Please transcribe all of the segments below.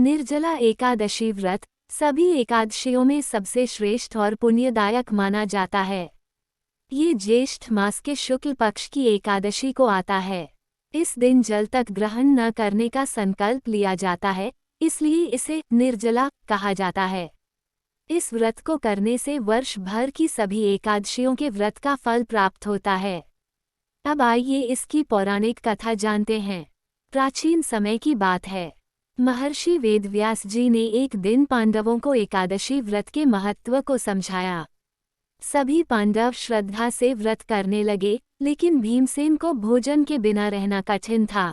निर्जला एकादशी व्रत सभी एकादशियों में सबसे श्रेष्ठ और पुण्यदायक माना जाता है। ये ज्येष्ठ मास के शुक्ल पक्ष की एकादशी को आता है। इस दिन जल तक ग्रहण न करने का संकल्प लिया जाता है, इसलिए इसे निर्जला कहा जाता है। इस व्रत को करने से वर्ष भर की सभी एकादशियों के व्रत का फल प्राप्त होता है। अब आइए इसकी पौराणिक कथा जानते हैं। प्राचीन समय की बात है। महर्षि वेदव्यास जी ने एक दिन पांडवों को एकादशी व्रत के महत्व को समझाया। सभी पांडव श्रद्धा से व्रत करने लगे, लेकिन भीमसेन को भोजन के बिना रहना कठिन था।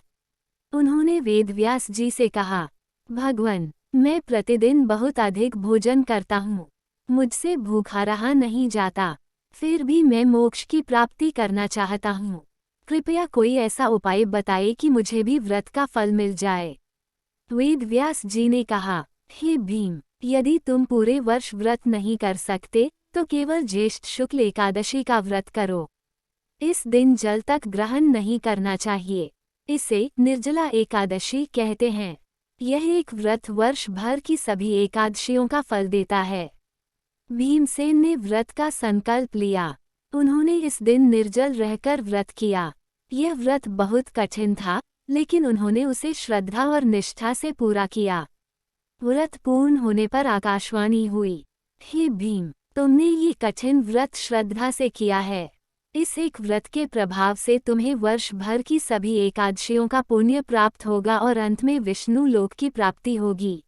उन्होंने वेदव्यास जी से कहा, भगवान, मैं प्रतिदिन बहुत अधिक भोजन करता हूँ, मुझसे भूखा रहा नहीं जाता, फिर भी मैं मोक्ष की प्राप्ति करना चाहता हूँ। कृपया कोई ऐसा उपाय बताइए कि मुझे भी व्रत का फल मिल जाए। वेदव्यास जी ने कहा, हे भीम, यदि तुम पूरे वर्ष व्रत नहीं कर सकते तो केवल ज्येष्ठ शुक्ल एकादशी का व्रत करो। इस दिन जल तक ग्रहण नहीं करना चाहिए। इसे निर्जला एकादशी कहते हैं। यह एक व्रत वर्ष भर की सभी एकादशियों का फल देता है। भीमसेन ने व्रत का संकल्प लिया। उन्होंने इस दिन निर्जल रहकर व्रत किया। यह व्रत बहुत कठिन था, लेकिन उन्होंने उसे श्रद्धा और निष्ठा से पूरा किया। व्रत पूर्ण होने पर आकाशवाणी हुई, हे भीम, तुमने ये कठिन व्रत श्रद्धा से किया है। इस एक व्रत के प्रभाव से तुम्हें वर्ष भर की सभी एकादशियों का पुण्य प्राप्त होगा और अंत में विष्णु लोक की प्राप्ति होगी।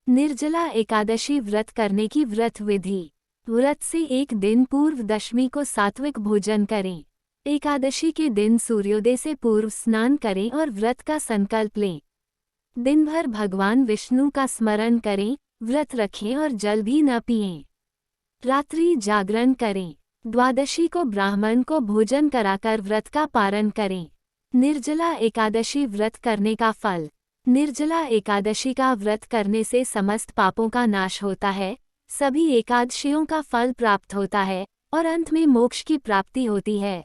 निर्जला एकादशी व्रत करने की व्रत विधि। व्रत से एक दिन पूर्व दशमी को सात्विक भोजन करें। एकादशी के दिन सूर्योदय से पूर्व स्नान करें और व्रत का संकल्प लें। दिन भर भगवान विष्णु का स्मरण करें, व्रत रखें और जल भी न पिएं। रात्रि जागरण करें। द्वादशी को ब्राह्मण को भोजन कराकर व्रत का पारण करें। निर्जला एकादशी व्रत करने का फल। निर्जला एकादशी का व्रत करने से समस्त पापों का नाश होता है, सभी एकादशियों का फल प्राप्त होता है और अंत में मोक्ष की प्राप्ति होती है।